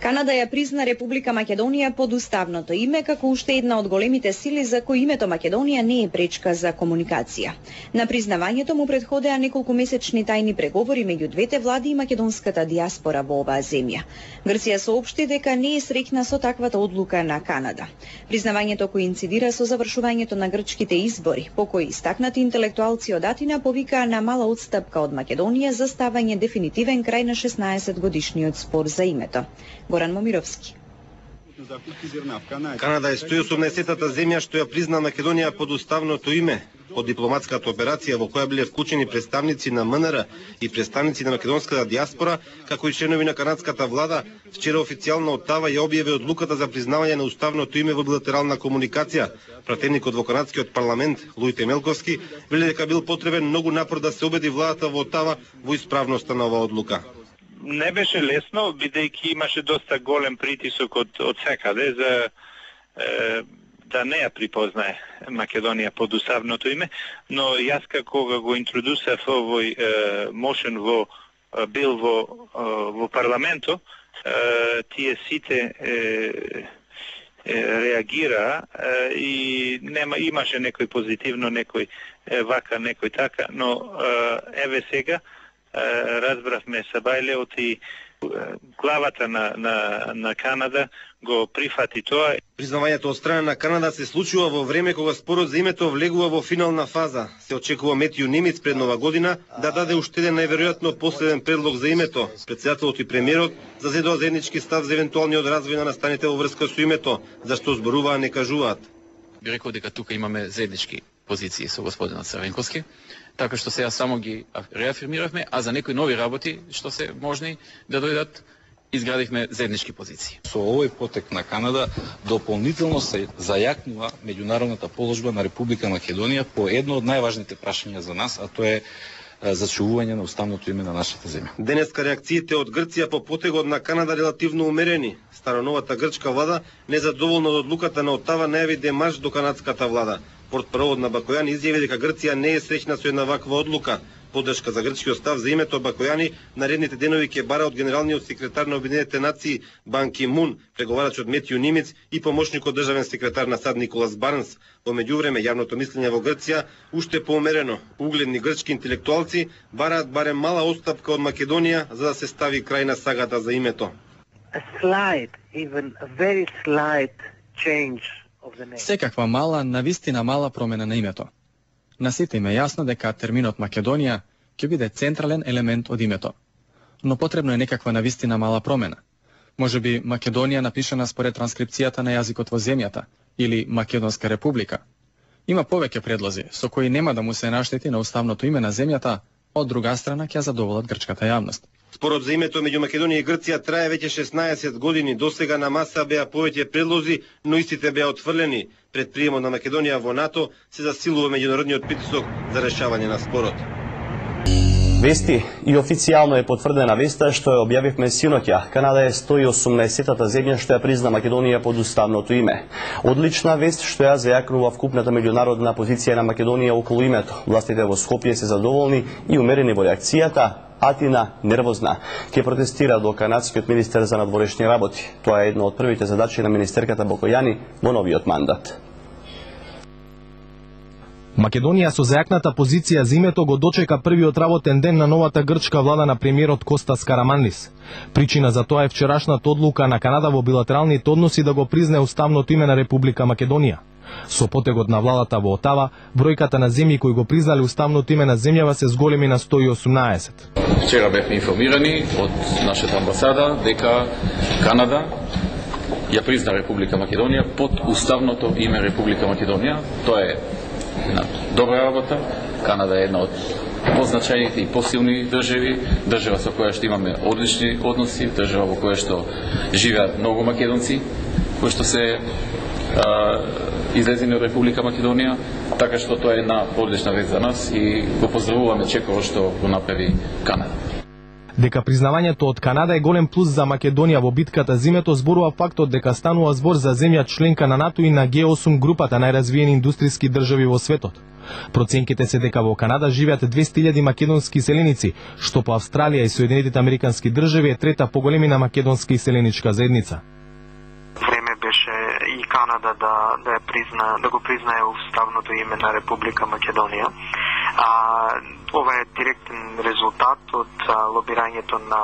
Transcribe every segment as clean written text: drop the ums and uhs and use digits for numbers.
Канада ја призна Република Македонија под уставното име како уште една од големите сили за кои името Македонија не е пречка за комуникација. На признавањето му претходеа неколку месечни тајни преговори меѓу двете влади и македонската диаспора во оваа земја. Грција соопшти дека не е среќна со таквата одлука на Канада. Признавањето коинцидира со завршувањето на грчките избори, по кои истакнати интелектуалци од Атина повикаа на мала отстапка од Македонија за ставање дефинитивен крај на 16-годишниот спор за името. Горан Момировски. Канада е 180-та земја што ја призна Македонија под уставното име. Под дипломатската операција во која биле вклучени представници на МНР и представници на македонската диаспора, како и членови на канадската влада, вчера официјално Отава ја објави одлуката за признавање на уставното име во билатерална комуникација. Пратеникот во канадскиот парламент, Луите Мелковски, вели дека бил потребен многу напор да се убеди владата во Отава во исправноста на оваа одлука. Не беше лесно, бидејќи имаше доста голем притисок од секаде за да не ја припознае Македонија под уставното име, но јас како го интродусав овој мошен бил во парламентот, тие сите реагира и имаше некој позитивно, некој вака, некој така, но еве сега разбравме Сабајлеот и главата на Канада го прифати тоа. Признавањето од страна на Канада се случува во време кога спорот за името влегува во финална фаза. Се очекува Метју Нимиц пред нова година да даде уште еден најверојатно последен предлог за името. Претседателот и премиерот зазедоа заеднички став за евентуалниот развој на настаните во врска со името, зашто зборуваа не кажуваат. Би рекол дека тука имаме заеднички позиции со господинот Црвенковски, така што сега само ги реафирмиравме, а за некои нови работи што се можни да дојдат, изградивме заеднички позиции. Со овој потек на Канада дополнително се зајакнува меѓународната положба на Република Македонија по едно од најважните прашања за нас, а тоа е зачувување на уставното име на нашата земја. Денеска реакциите од Грција по потегот на Канада релативно умерени. Староновата грчка влада, незадоволна од одлуката на Отава, најави демарш до канадската влада. Портпаровод на Бакојани изјави дека Грција не е среќна со една ваква одлука. Поддршка за грчкиот став за името Бакојани наредните денови ќе бара од генералниот секретар на Обединетите нации Бан Ки Мун, преговарачот Метју Нимиц и помошникот државен секретар на САД Николас Барнс. Во меѓувреме јавното мислење во Грција уште поумерено. Угледни грчки интелектуалци бараат барем мала отстапка од Македонија за да се стави крај на сагата за името. Секаква мала, навистина мала промена на името. На сите им е јасно дека терминот Македонија ќе биде централен елемент од името. Но потребно е некаква навистина мала промена. Можеби Македонија напишана според транскрипцијата на јазикот во земјата или Македонска република. Има повеќе предлози со кои нема да му се наштети на уставното име на земјата, од друга страна ќе задоволат грчката јавност. Спорот за името меѓу Македонија и Грција трае веќе 16 години. Досега на маса беа повеќе предлози, но истите беа отфрлени. Пред приемот на Македонија во НАТО се засилува меѓународниот притисок за решавање на спорот. Вести и официјално е потврдена веста што ја објавивме синоќа. Канада е 180-та земја што ја призна Македонија под уставното име. Одлична вест што ја зајакнува вкупната меѓународна позиција на Македонија околу името. Властите во Скопје се задоволни и умерени во реакцијата. Атина нервозна ќе протестира до канадскиот министер за надворешни работи. Тоа е едно од првите задачи на министерката Бакојани во новиот мандат. Македонија со зајакната позиција за името го дочека првиот работен ден на новата грчка влада на премиерот Костас Караманлис. Причина за тоа е вчерашната одлука на Канада во билатералните односи да го призне уставното име на Република Македонија. Со потегот на владата во Отава, бројката на земји кои го признали уставното име на земјава се зголеми на 118. Вчера бевме информирани од нашата амбасада дека Канада ја призна Република Македонија под уставното име Република Македонија. Тоа е една добра работа. Канада е една од позначајните и посилни држави, држава со која што имаме одлични односи, држава во која што живеат многу македонци, кои што се излезени од Република Македонија, така што тоа е една одлична вест за нас и го поздравуваме чеково што го направи Канада. Дека признавањето од Канада е голем плюс за Македонија во битката за името зборува фактот дека станува збор за земја членка на НАТО и на Г8 групата најразвиени индустријски држави во светот. Проценките се дека во Канада живеат 200.000 македонски иселеници, што по Австралија и Соединетите американски држави е трета поголемина македонска иселеничка заедница. Време беше и Канада да го признае уставното име на Република Македонија. Ова е директен резултат од лобирањето на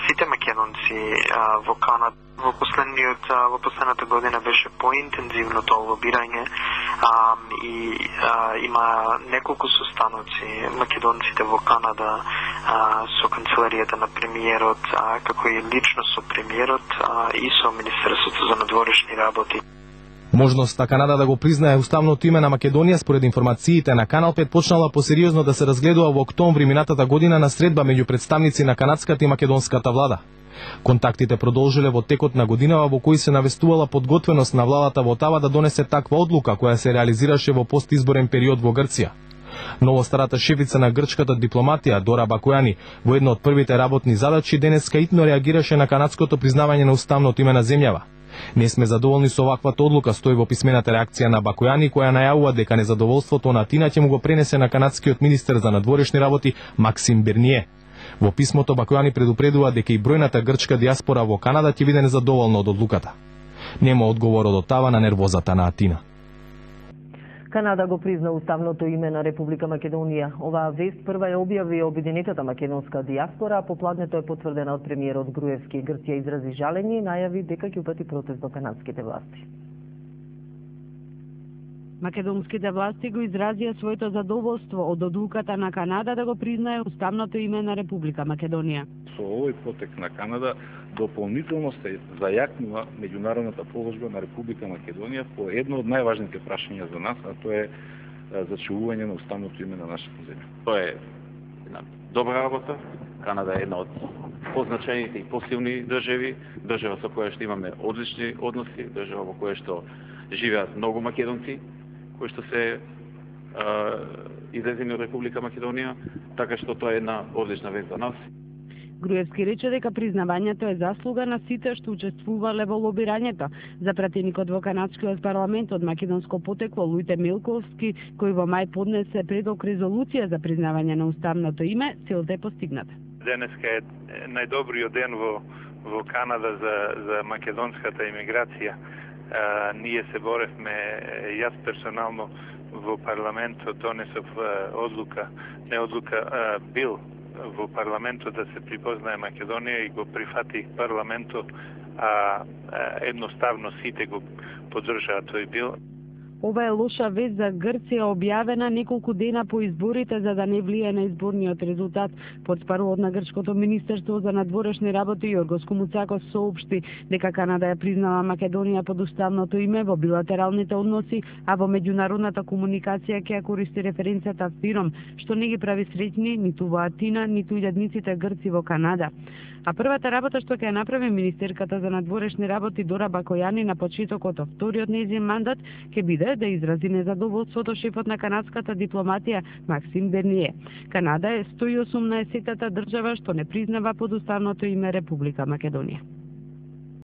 сите македонци во Канада. Во последната година беше поинтензивно тоа лобирање и има неколку состаноци македонците во Канада со канцеларијата на премиерот, како и лично со премиерот и со Министерството за надворешни работи. Можноста Канада да го признае уставното име на Македонија според информациите на Канал 5 почнала посериозно да се разгледува во октомври минатата година на средба меѓу представници на канадската и македонската влада. Контактите продолжиле во текот на годинава во кои се навестувала подготвеност на владата во Отава да донесе таква одлука која се реализираше во постизборен период во Грција. Новостарата шефица на грчката дипломатија Дора Бакојани во една од првите работни задачи денеска итно реагираше на канадското признавање на уставното име на земјава. Не сме задоволни со оваквата одлука, стои во писмената реакција на Бакојани, која најавува дека незадоволството на Атина ќе му го пренесе на канадскиот министер за надворешни работи Максим Берние. Во писмото Бакојани предупредува дека и бројната грчка диаспора во Канада ќе биде незадоволна од одлуката. Нема одговор од Отава на нервозата на Атина. Канада го призна уставното име на Република Македонија. Оваа вест прва ја објави обединетата македонска диаспора, а попладнето е потврдена од премиерот Груевски. Грција изрази жалење и најави дека ќе упати протест до канадските власти. Македонските власти го изразија своето задоволство од одлуката на Канада да го признае уставното име на Република Македонија. Со овој потек на Канада дополнително се зајакнува меѓународната положба на Република Македонија по едно од најважните прашања за нас, а тоа е зачувување на уставното име на нашата земја. Тоа е една добра работа. Канада е една од позначајните и посилни држави, држава со која што имаме одлични односи, држава во која што живеат многу македонци, кои што се излезени од Република Македонија, така што тоа е една одлична вест за нас. Груевски рече дека признавањето е заслуга на сите што учествувале во лобирањето. За пратеникот во канадскиот парламент од македонско потекло Лујте Милковски, кој во мај поднесе предлог резолуција за признавање на уставното име, целта е постигната. Денеска е најдобриот ден во Канада за македонската имиграција. Ние се боревме, јас персонално во парламентот донесов бил во парламентот да се припознае Македонија и го прифатих парламентот, а едноставно сите го поддржаа тој бил. Ова е лоша вест за Грција, објавена неколку дена по изборите за да не влие на изборниот резултат. Портпаролот на грчкото министерство за надворешни работи Јоргос Комуцакос соопшти дека Канада ја признала Македонија под уставното име во билатералните односи, а во меѓународната комуникација ќе ја користи референцијата ФИРОМ, што не ги прави среќни ниту во Атина, ниту илјадниците грци во Канада. А првата работа што ќе ја направи министерката за надворешни работи Дора Бакојани на почетокот од вториот нејзин мандат ќе биде да изрази незадоволството шефот на канадската дипломатија Максим Берние. Канада е 118-тата држава што не признава под уставното име Република Македонија.